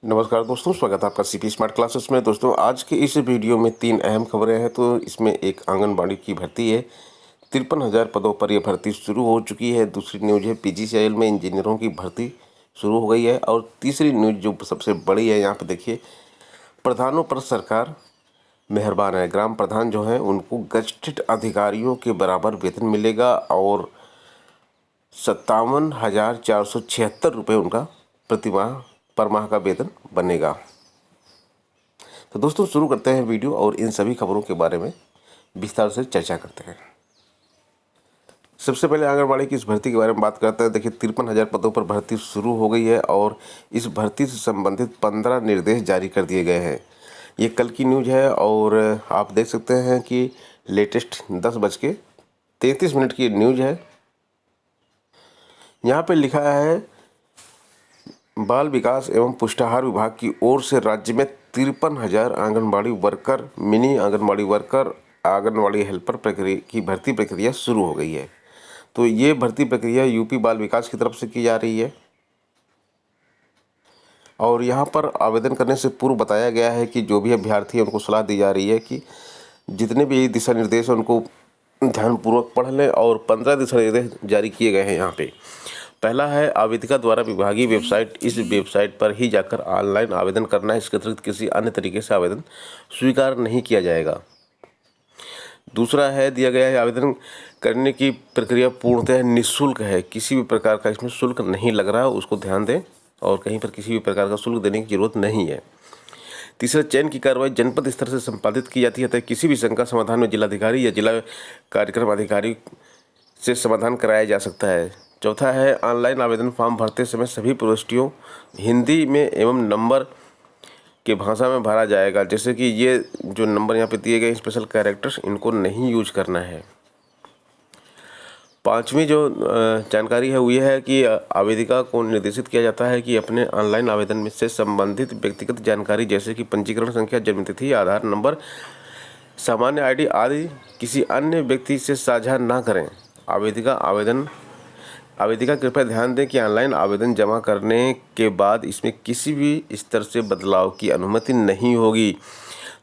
नमस्कार दोस्तों, स्वागत है आपका सीपी स्मार्ट क्लासेस में। दोस्तों, आज के इस वीडियो में 3 अहम खबरें हैं। तो इसमें एक आंगनबाड़ी की भर्ती है, 53,000 पदों पर यह भर्ती शुरू हो चुकी है। दूसरी न्यूज़ है पीजीसीएल में इंजीनियरों की भर्ती शुरू हो गई है। और तीसरी न्यूज़ जो सबसे बड़ी है, यहाँ पे देखिए, प्रधानों पर सरकार मेहरबान है। ग्राम प्रधान जो हैं उनको गजटेड अधिकारियों के बराबर वेतन मिलेगा और 57,476 रुपये उनका प्रतिमाह पर माह का वेतन बनेगा। तो दोस्तों, शुरू करते हैं वीडियो और इन सभी खबरों के बारे में विस्तार से चर्चा करते हैं। सबसे पहले आंगनबाड़ी की इस भर्ती के बारे में बात करते हैं। देखिए, 53,000 पदों पर भर्ती शुरू हो गई है और इस भर्ती से संबंधित 15 निर्देश जारी कर दिए गए हैं। ये कल की न्यूज़ है और आप देख सकते हैं कि लेटेस्ट 10:33 की न्यूज़ है। यहाँ पे लिखा है, बाल विकास एवं पुष्टाहार विभाग की ओर से राज्य में 53,000 anganwadi worker, mini anganwadi worker, anganwadi helper की भर्ती प्रक्रिया शुरू हो गई है। तो ये भर्ती प्रक्रिया यूपी बाल विकास की तरफ से की जा रही है और यहाँ पर आवेदन करने से पूर्व बताया गया है कि जो भी अभ्यर्थी है उनको सलाह दी जा रही है कि जितने भी दिशा निर्देश हैं उनको ध्यानपूर्वक पढ़ लें। और 15 दिशा निर्देश जारी किए गए हैं यहाँ पे। पहला है, आवेदिका द्वारा विभागीय वेबसाइट, इस वेबसाइट पर ही जाकर ऑनलाइन आवेदन करना है। इसके अतिरिक्त किसी अन्य तरीके से आवेदन स्वीकार नहीं किया जाएगा। दूसरा है, दिया गया है, आवेदन करने की प्रक्रिया पूर्णतः निःशुल्क है। किसी भी प्रकार का इसमें शुल्क नहीं लग रहा है, उसको ध्यान दें और कहीं पर किसी भी प्रकार का शुल्क देने की जरूरत नहीं है। तीसरा, चयन की कार्रवाई जनपद स्तर से संपादित की जाती है तथा किसी भी शंका समाधान में जिलाधिकारी या जिला कार्यक्रम अधिकारी से समाधान कराया जा सकता है। चौथा है, ऑनलाइन आवेदन फॉर्म भरते समय सभी प्रविष्टियों हिंदी में एवं नंबर के भाषा में भरा जाएगा। जैसे कि ये जो नंबर यहाँ पे दिए गए स्पेशल कैरेक्टर्स, इनको नहीं यूज करना है। पांचवी जो जानकारी है वो ये है कि आवेदिका को निर्देशित किया जाता है कि अपने ऑनलाइन आवेदन में से संबंधित व्यक्तिगत जानकारी जैसे कि पंजीकरण संख्या, जन्मतिथि, आधार नंबर, सामान्य आईडी आदि किसी अन्य व्यक्ति से साझा ना करें। आवेदिका कृपया ध्यान दें कि ऑनलाइन आवेदन जमा करने के बाद इसमें किसी भी स्तर से बदलाव की अनुमति नहीं होगी।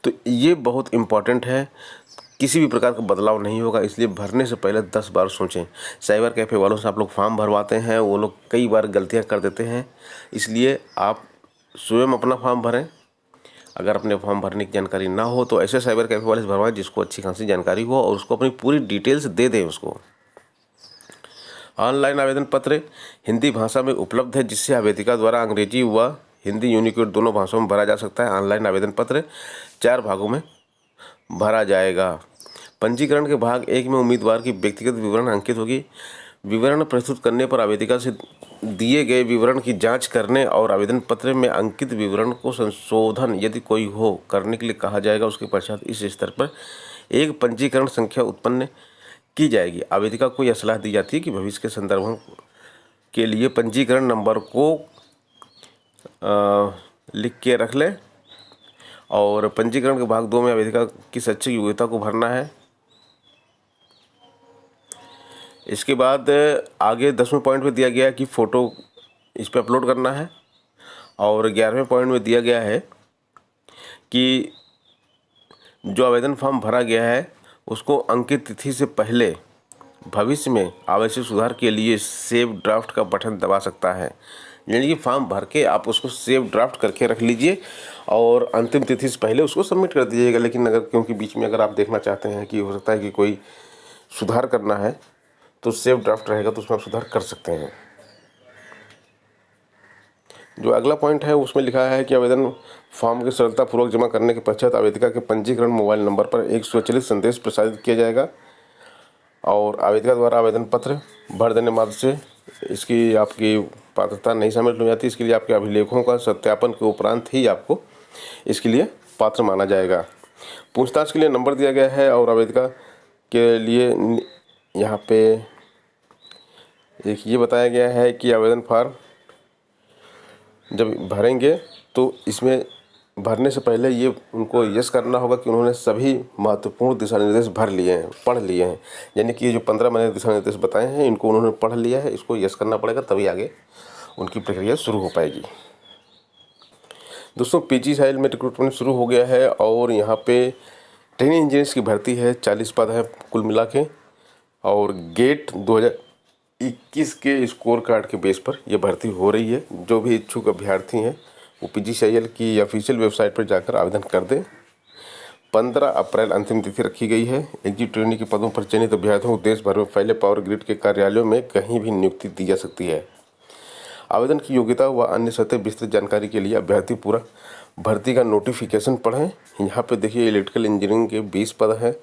तो ये बहुत इम्पॉर्टेंट है, किसी भी प्रकार का बदलाव नहीं होगा, इसलिए भरने से पहले 10 बार सोचें। साइबर कैफ़े वालों से आप लोग फॉर्म भरवाते हैं, वो लोग कई बार गलतियां कर देते हैं, इसलिए आप स्वयं अपना फॉर्म भरें। अगर अपने फॉर्म भरने की जानकारी ना हो तो ऐसे साइबर कैफ़े वाले से भरवाएं जिसको अच्छी खासी जानकारी हो और उसको अपनी पूरी डिटेल्स दे दें उसको। ऑनलाइन आवेदन पत्र हिंदी भाषा में उपलब्ध है, जिससे आवेदिका द्वारा अंग्रेजी व हिंदी यूनिकोड दोनों भाषाओं में भरा जा सकता है। ऑनलाइन आवेदन पत्र 4 भागों में भरा जाएगा। पंजीकरण के भाग 1 में उम्मीदवार की व्यक्तिगत विवरण अंकित होगी। विवरण प्रस्तुत करने पर आवेदिका से दिए गए विवरण की जांच करने और आवेदन पत्र में अंकित विवरण को संशोधन यदि कोई हो करने के लिए कहा जाएगा। उसके पश्चात इस स्तर पर एक पंजीकरण संख्या उत्पन्न की जाएगी। आवेदिका को यह सलाह दी जाती है कि भविष्य के संदर्भों के लिए पंजीकरण नंबर को लिख के रख लें। और पंजीकरण के भाग 2 में आवेदिका की शैक्षिक योग्यता को भरना है। इसके बाद आगे 10वें पॉइंट में दिया गया है कि फ़ोटो इस पर अपलोड करना है। और 11वें पॉइंट में दिया गया है कि जो आवेदन फॉर्म भरा गया है उसको अंकित तिथि से पहले भविष्य में आवश्यक सुधार के लिए सेव ड्राफ्ट का बटन दबा सकता है। यानी कि फॉर्म भर के आप उसको सेव ड्राफ्ट करके रख लीजिए और अंतिम तिथि से पहले उसको सबमिट कर दीजिएगा। लेकिन अगर क्योंकि बीच में अगर आप देखना चाहते हैं कि हो सकता है कि कोई सुधार करना है तो सेव ड्राफ्ट रहेगा, तो उसमें आप सुधार कर सकते हैं। जो अगला पॉइंट है उसमें लिखा है कि आवेदन फॉर्म की सरलतापूर्वक जमा करने के पश्चात आवेदिका के पंजीकरण मोबाइल नंबर पर एक स्वचालित संदेश प्रसारित किया जाएगा और आवेदिका द्वारा आवेदन पत्र भर देने मात्र से इसकी आपकी पात्रता नहीं शामिल हो जाती। इसके लिए आपके अभिलेखों का सत्यापन के उपरांत ही आपको इसके लिए पात्र माना जाएगा। पूछताछ के लिए नंबर दिया गया है और आवेदिका के लिए यहाँ पे एक ये बताया गया है कि आवेदन फॉर्म जब भरेंगे तो इसमें भरने से पहले ये उनको यस करना होगा कि उन्होंने सभी महत्वपूर्ण दिशा निर्देश भर लिए हैं, पढ़ लिए हैं। यानी कि ये जो 15 मैंने दिशा निर्देश बताए हैं इनको उन्होंने पढ़ लिया है, इसको यस करना पड़ेगा, तभी आगे उनकी प्रक्रिया शुरू हो पाएगी। दोस्तों पीजी साइल में रिक्रूटमेंट शुरू हो गया है और यहाँ पे ट्रेनिंग इंजीनियर्स की भर्ती है। 40 पद है कुल मिला के और गेट 2021 के स्कोर कार्ड के बेस पर यह भर्ती हो रही है। जो भी इच्छुक अभ्यर्थी हैं वो पीजीसीआईएल की ऑफिशियल वेबसाइट पर जाकर आवेदन कर दें। 15 अप्रैल अंतिम तिथि रखी गई है। एग्जीट ट्रेनी के पदों पर चयनित अभ्यर्थियों को देश भर में फैले पावर ग्रिड के कार्यालयों में कहीं भी नियुक्ति दी जा सकती है। आवेदन की योग्यता व अन्य सतह विस्तृत जानकारी के लिए अभ्यर्थी पूरा भर्ती का नोटिफिकेशन पढ़ें। यहाँ पे देखिए इलेक्ट्रिकल इंजीनियरिंग के 20 पद हैं,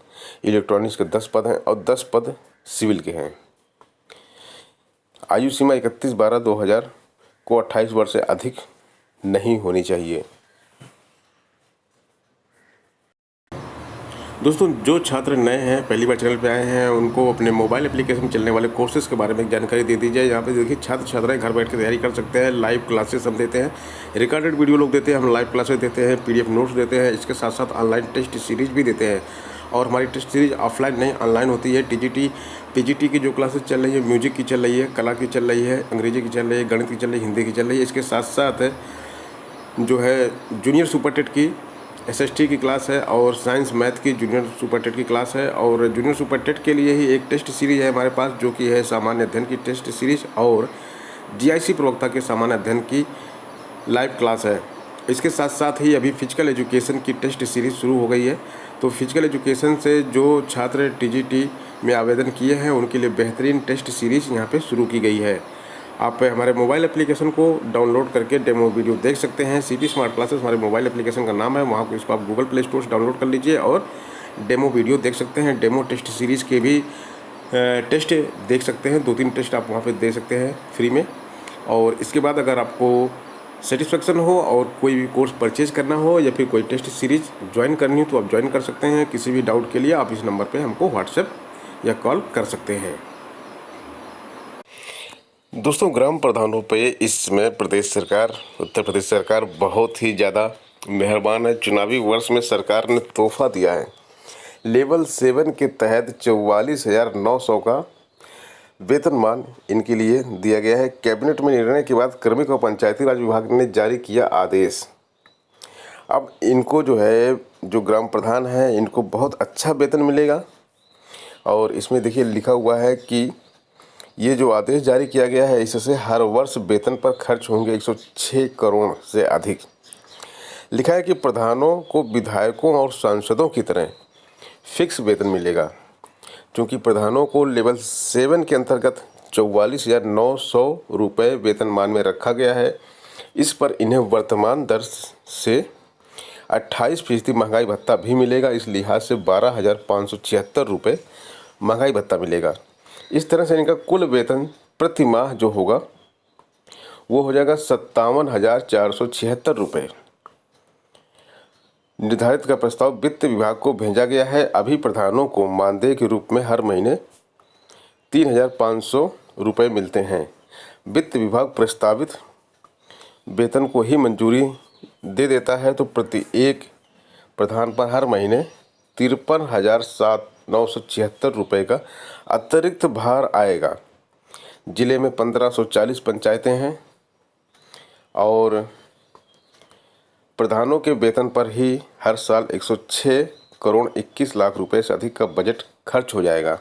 इलेक्ट्रॉनिक्स के 10 पद हैं और 10 पद सिविल के हैं। आयु सीमा 31/12/2000 को 28 वर्ष से अधिक नहीं होनी चाहिए। दोस्तों जो छात्र नए हैं, पहली बार चैनल पे आए हैं, उनको अपने मोबाइल एप्लीकेशन में चलने वाले कोर्सेज के बारे में जानकारी दे दी जाए। यहाँ पे देखिए छात्र छात्राएं घर बैठ के तैयारी कर सकते हैं। लाइव क्लासेस हम देते हैं, रिकॉर्डेड वीडियो लोग देते हैं, हम लाइव क्लासेस देते हैं, PDF नोट्स देते हैं। इसके साथ साथ ऑनलाइन टेस्ट सीरीज भी देते हैं और हमारी टेस्ट सीरीज ऑफलाइन नहीं ऑनलाइन होती है। TGT PGT की जो क्लासेस चल रही है, म्यूजिक की चल रही है, कला की चल रही है, अंग्रेजी की चल रही है, गणित की चल रही है, हिंदी की चल रही है। इसके साथ साथ जो है जूनियर सुपर टेट की SST की क्लास है और साइंस मैथ की जूनियर सुपर टेट की क्लास है। और जूनियर सुपर टेट के लिए ही एक टेस्ट सीरीज है हमारे पास, जो कि है सामान्य अध्ययन की टेस्ट सीरीज और GIC प्रवक्ता के सामान्य अध्ययन की लाइव क्लास है। इसके साथ साथ ही अभी फिजिकल एजुकेशन की टेस्ट सीरीज शुरू हो गई है। तो फिजिकल एजुकेशन से जो छात्र TGT में आवेदन किए हैं उनके लिए बेहतरीन टेस्ट सीरीज यहाँ पे शुरू की गई है। आप हमारे मोबाइल एप्लीकेशन को डाउनलोड करके डेमो वीडियो देख सकते हैं। CT स्मार्ट क्लासेस हमारे मोबाइल एप्लीकेशन का नाम है, वहाँ को इसको आप गूगल प्ले स्टोर से डाउनलोड कर लीजिए और डेमो वीडियो देख सकते हैं। डेमो टेस्ट सीरीज़ के भी टेस्ट देख सकते हैं। 2-3 टेस्ट आप वहाँ पे दे सकते हैं फ्री में। और इसके बाद अगर आपको सेटिस्फेक्शन हो और कोई भी कोर्स परचेज करना हो या फिर कोई टेस्ट सीरीज ज्वाइन करनी हो तो आप ज्वाइन कर सकते हैं। किसी भी डाउट के लिए आप इस नंबर पर हमको व्हाट्सएप या कॉल कर सकते हैं। दोस्तों ग्राम प्रधानों पे इस समय उत्तर प्रदेश सरकार बहुत ही ज़्यादा मेहरबान है। चुनावी वर्ष में सरकार ने तोहफा दिया है। लेवल 7 के तहत 44,900 का वेतनमान इनके लिए दिया गया है। कैबिनेट में निर्णय के बाद कार्मिक और पंचायती राज विभाग ने जारी किया आदेश। अब इनको जो ग्राम प्रधान है इनको बहुत अच्छा वेतन मिलेगा। और इसमें देखिए लिखा हुआ है कि ये जो आदेश जारी किया गया है इससे हर वर्ष वेतन पर खर्च होंगे 106 करोड़ से अधिक। लिखा है कि प्रधानों को विधायकों और सांसदों की तरह फिक्स वेतन मिलेगा। क्योंकि प्रधानों को लेवल 7 के अंतर्गत 44,900 रुपये वेतनमान में रखा गया है। इस पर इन्हें वर्तमान दर से 28% महंगाई भत्ता भी मिलेगा। इस लिहाज से 12,576 रुपये महंगाई भत्ता मिलेगा। इस तरह से इनका कुल वेतन प्रति माह जो होगा वो हो जाएगा 57,476 रुपये। निर्धारित का प्रस्ताव वित्त विभाग को भेजा गया है। अभी प्रधानों को मानदेय के रूप में हर महीने 3,500 रुपये मिलते हैं। वित्त विभाग प्रस्तावित वेतन को ही मंजूरी दे देता है तो प्रति एक प्रधान पर हर महीने 53,976 रुपये का अतिरिक्त भार आएगा। ज़िले में 1540 पंचायतें हैं और प्रधानों के वेतन पर ही हर साल 106 करोड़ 21 लाख रुपए से अधिक का बजट खर्च हो जाएगा।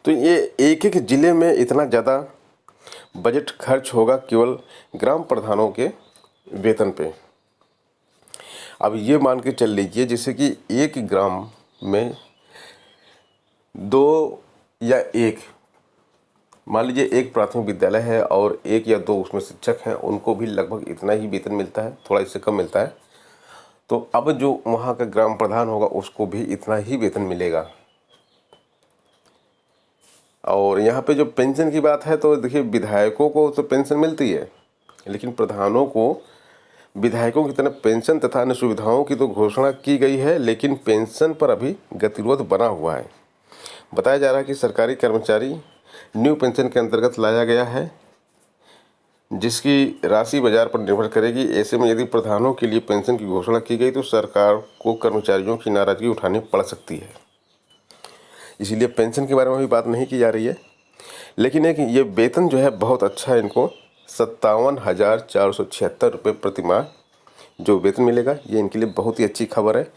तो ये एक एक ज़िले में इतना ज़्यादा बजट खर्च होगा केवल ग्राम प्रधानों के वेतन पे। अब ये मान के चल लीजिए जैसे कि एक ग्राम में 2 या 1 मान लीजिए एक प्राथमिक विद्यालय है और 1 या 2 उसमें शिक्षक हैं, उनको भी लगभग इतना ही वेतन मिलता है, थोड़ा इससे कम मिलता है। तो अब जो वहाँ का ग्राम प्रधान होगा उसको भी इतना ही वेतन मिलेगा। और यहाँ पे जो पेंशन की बात है तो देखिए विधायकों को तो पेंशन मिलती है, लेकिन प्रधानों को विधायकों की तरह पेंशन तथा अन्य सुविधाओं की तो घोषणा की गई है, लेकिन पेंशन पर अभी गतिरोध बना हुआ है। बताया जा रहा है कि सरकारी कर्मचारी न्यू पेंशन के अंतर्गत लाया गया है, जिसकी राशि बाजार पर निर्भर करेगी। ऐसे में यदि प्रधानों के लिए पेंशन की घोषणा की गई तो सरकार को कर्मचारियों की नाराजगी उठानी पड़ सकती है। इसीलिए पेंशन के बारे में भी बात नहीं की जा रही है। लेकिन एक ये वेतन जो है बहुत अच्छा है, इनको 57,476 रुपये प्रति माह जो वेतन मिलेगा, ये इनके लिए बहुत ही अच्छी खबर है।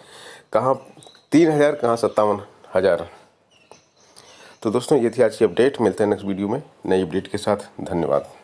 कहाँ 3,000, कहाँ 57,000। तो दोस्तों, ये थी आज की अपडेट। मिलते हैं नेक्स्ट वीडियो में नई अपडेट के साथ। धन्यवाद।